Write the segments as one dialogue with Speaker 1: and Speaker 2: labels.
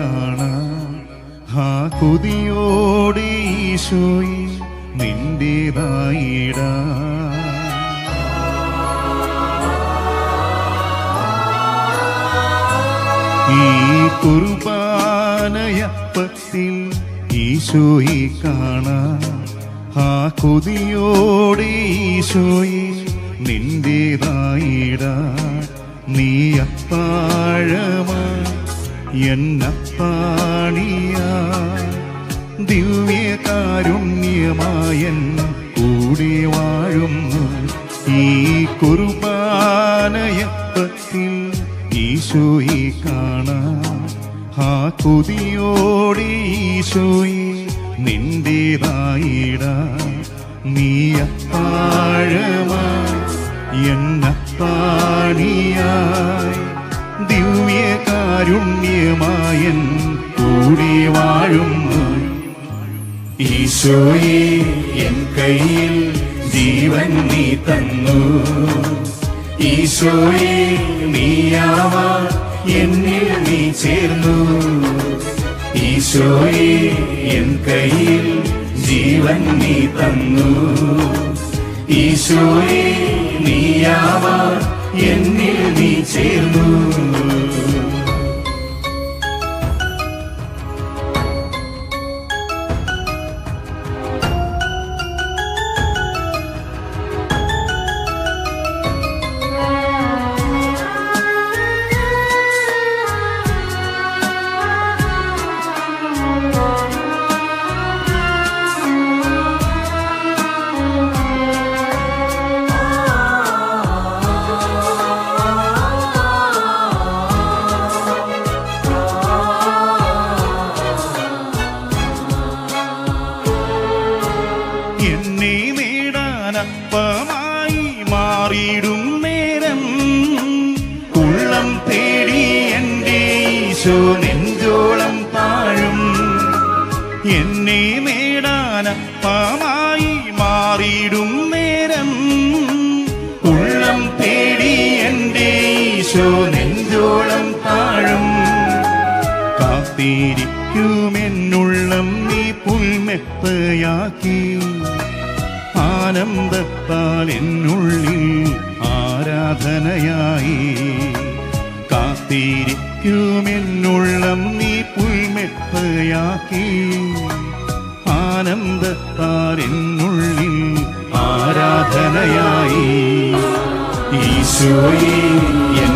Speaker 1: കാണാൻ ആ കൊതിയോടെ ഈശോയെ നിന്റേതായിടാ. ഈ കുർബാനയപ്പത്തിൽ ഈശോയെ കാണാൻ ആ കൊതിയോടെ ഈശോയെ നിന്റേതായിടാ. നീ അത്താഴമായി എന്നത്താണിയായി ദിവ്യകാരുണ്യമായൻ കൂടെ വാഴുന്നു. ഈ കുർബാനയപ്പത്തിൽ ഈശോയെ കാണാൻ ആ കൊതിയോടെ ഈശോയെ നിന്റേതായിടാ. നീ അത്താഴമായി എന്നത്താണിയായി ദിവ്യകാരുണ്യമായൻ കൂടെ വാഴുന്നു. ഈശോയെ എൻ കയ്യിൽ ജീവൻ നീ തന്നു. ഈശോയെ നീയാവാ എന്നിൽ നീ ചേർന്നു. ഈശോയെ എൻ കയ്യിൽ ജീവൻ നീ തന്നു. ഈശോയെ നീയാവാ എന്നിൽ നീ ചേർന്നു. എന്നെ നേടാനപ്പമായി മാറിയിടും നേരം ഉള്ളം തേടി എൻ്റെ ഈശോ നെഞ്ചോളം താഴും. എന്നെ നേടാനപ്പമായി മാറിയിടും നേരം ഉള്ളം തേടി എൻ്റെ ഈശോ നെഞ്ചോളം താഴും. കാത്തിരിക്കുമെന്നുള്ളം നീ പുൽമെത്തയാക്കി ആനന്ദത്താൽ എന്നുള്ളിൽ ആരാധനയായി. കാത്തിരിക്കുമെന്നുള്ളം നീ പുൽമെത്തയാക്കി ആനന്ദത്താൽ എന്നുള്ളിൽ ആരാധനയായി. ഈശോയെ എൻ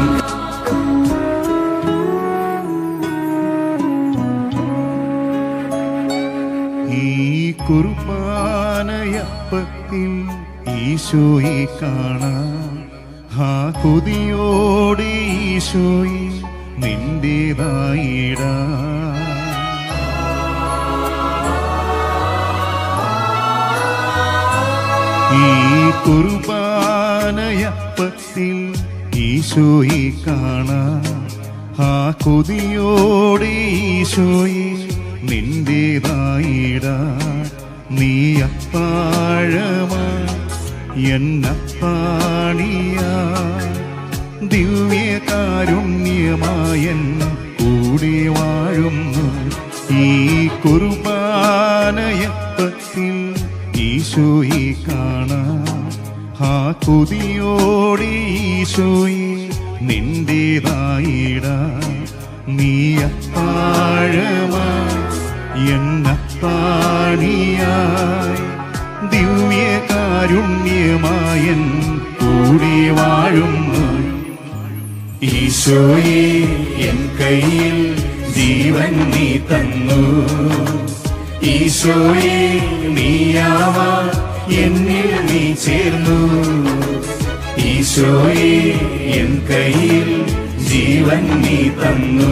Speaker 1: ഈ കുർബാനയപ്പത്തിൽ ഈശോയെ കാണാൻ ആ കൊതിയോടെ ഈശോയെ നിന്റേതായിടാ. ഈ കുർബാനയപ്പത്തിൽ ഈശോയെ കാണാൻ ആ കൊതിയോടെ ഈശോയെ നിന്റേതായിടാ. നീ അത്താഴമായി എന്നത്താണിയായി ദിവ്യകാരുണ്യമായൻ കൂടെ വാഴുന്നു. ഈ കുർബാനയപ്പത്തിൽ ഈശോയെ കാണാൻ ആ കൊതിയോടെ ഈശോയെ നിന്റേതായിടാ. നീ അത്താഴമായി എന്നത്താണിയായി ദിവ്യകാരുണ്യമായൻ കൂടെ വാഴുന്നു. ഈശോയെ എൻ കയ്യിൽ ജീവൻ നീ തന്നു. ഈശോയെ നീയാവാ എന്നിൽ നീ ചേർന്നു. ഈശോയെ എൻ കയ്യിൽ ജീവൻ നീ തന്നു.